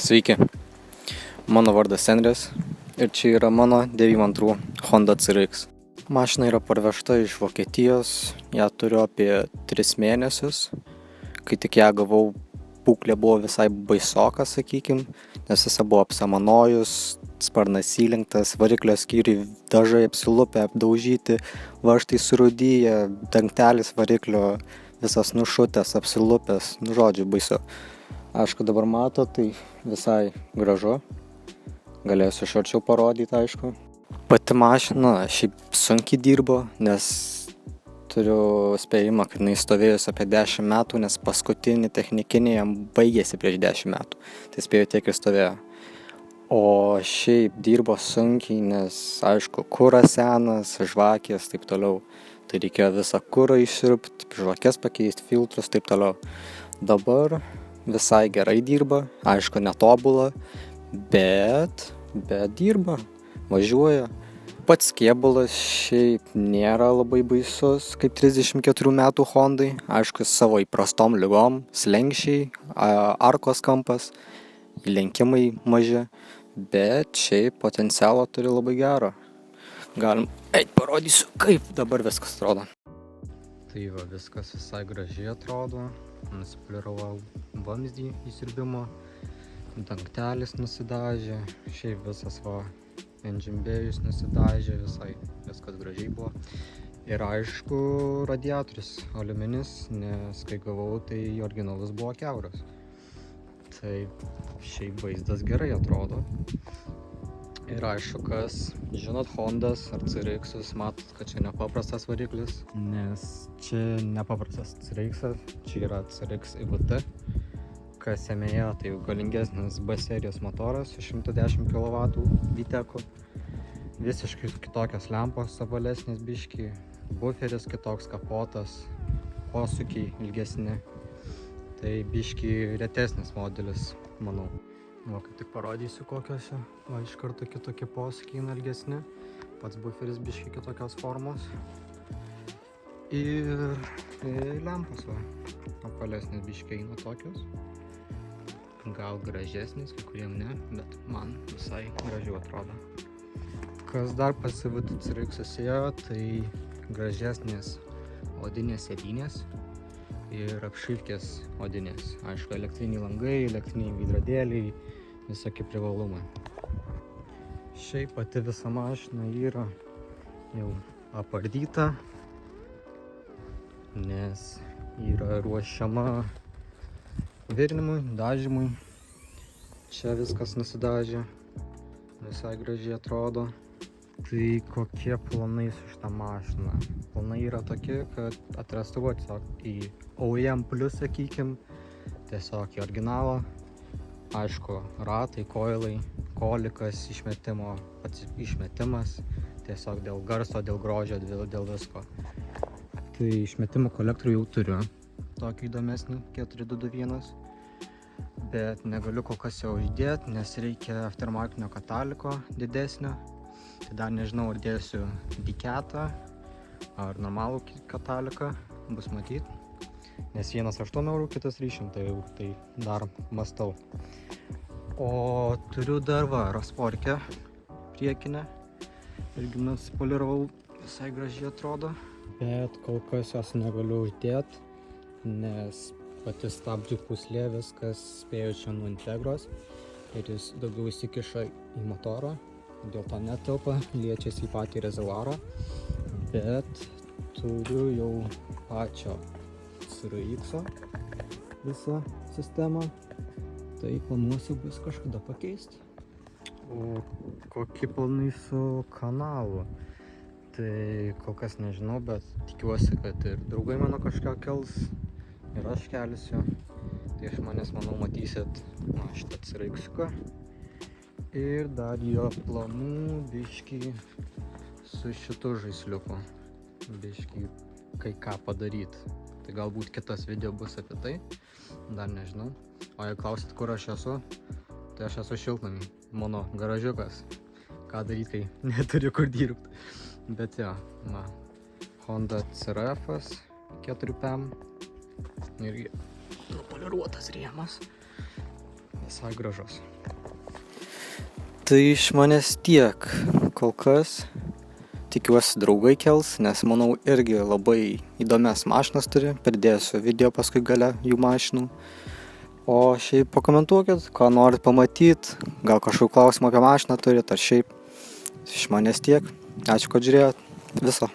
Sveiki, mano vardas Endrės ir čia yra mano 92 Honda CRX. Mašina yra parvežta iš Vokietijos, ją turiu apie 3 mėnesius. Kai tik ją gavau, būklė buvo visai baisoka, sakykim, nes visa buvo apsamanojus, sparnas įlenktas, variklio skyriai dažai apsilupę, apdaužyti, varžtai surūdyję, dangtelis variklio visas nušutęs, apsilupęs, žodžiu, baisu. Aišku, dabar mato, tai visai gražu. Galėsiu iš arčiau parodyti, aišku. Pati mašina šiaip sunkiai dirbo, nes turiu spėjimą, kad jinai stovėjus apie 10 metų, nes paskutinį technikinį jam baigėsi prieš 10 metų. Tai spėjau tiek ir stovėjo. O šiaip dirbo sunkiai, nes, aišku, kuras senas, žvakės, taip toliau. Tai reikėjo visą kurą išsiurbti, žvakės pakeisti, filtrus, taip toliau. Dabar visai gerai dirba, aišku, netobula, bet dirba, važiuoja. Pats kėbulas šiaip nėra labai baisus, kaip 34 metų Hondai, aišku, savo įprastom ligom, slenksčiai, arkos kampas, įlenkimai maži, bet šiaip potencialo turi labai gero. Galim, parodysiu, kaip dabar viskas atrodo. Tai va, viskas visai gražiai atrodo. Nusipoliravau vamzdį įsiurbimo, dangtelis nusidažė, šiaip visas va engine bay'us nusidažė, visai viskas gražiai buvo. Ir aišku, radiatorius aliuminis, nes kai gavau, tai originalus buvo kiauras. Tai šiaip vaizdas gerai atrodo. Ir aišku, kas žinot Hondas ar CRX-us, matot, kad čia nepaprastas variklis, nes čia nepaprastas CRX-as, čia yra CRX IVT, kas semėje, tai galingesnis B serijos motoras, 110 kW Viteco, visiškai kitokios lempos, apvalesnis biškį, buferis kitoks, kapotas, posūkiai ilgesni, tai biškį retesnis modelis, manau. Va, kaip tik parodysiu kokiuose, va, iš karto kitokie posūkiai ilgesni, pats buferis biškai kitokios formos ir lempos, va, apvalesnis biškai eina tokios, gal gražesnis, kai kuriem ne, bet man visai gražiau atrodo. Kas dar pasivadų CRX-ose, tai gražesnės odinės sėdynės ir apšilkės odinės. Aišku, elektriniai langai, elektriniai veidrodėliai, visokie privalumai. Šiaip pati visa mašina yra jau apardyta, nes yra ruošiama virinimui, dažymui. Čia viskas nusidažė, visai gražiai atrodo. Tai kokie planai su šitą mašiną? Planai yra tokie, kad atrestauruoti tiesiog į OEM plus, sakykim, tiesiog į originalą. Aišku, ratai, koilai, kolikas, pats išmetimas, tiesiog dėl garso, dėl grožio, dėl visko. Tai išmetimo kolektorių jau turiu, tokį įdomesnį 4221, bet negaliu kol kas jau uždėti, nes reikia aftermarketinio kataliko didesnio. Tai dar nežinau, ar dėsiu diketą ar normalų kataliką, bus matyt. Nes vienas 8 eurų, kitas 300 eurų, tai dar mąstau. O turiu dar va, rasporkę priekinę, irgi nusipoliravau, visai gražiai atrodo. Bet kol kas jos negaliu uždėti, nes pati stabdžių puslė viskas spėjo čia nuo Integros ir jis daugiau įsikiša į motorą. Dėl to netelpa, liečiasi į patį rezervuarą, bet turiu jau pačio CRX-o visą sistemą, tai planuosiu bus kažkada pakeisti. O kokie planai su kanalu? Tai kol kas nežinau, bet tikiuosi, kad ir draugai mano kažką kels ir aš kelsiu. Tai iš manęs, manau, matysit šitą CRX-ką. Ir dar jo planų biškį su šitu žaisliuku, biškį kai ką padaryti. Tai galbūt kitas video bus apie tai, dar nežinau. O jei klausit, kur aš esu, tai aš esu šiltnamy, mano garažiukas. Ką daryti, kai neturiu kur dirbti. Bet jo, na, Honda CRF-as 4PM, irgi nupoliruotas rėmas, visai gražus. Tai iš manęs tiek kol kas. Tikiuosi draugai kels, nes manau irgi labai įdomias mašinas turi. Pridėsiu video paskui gale jų mašinų. O šiaip pakomentuokit, ką norit pamatyti, gal kažkokių klausimų apie mašiną turit, ar šiaip. Iš manęs tiek. Ačiū, kad žiūrėjot. Viso.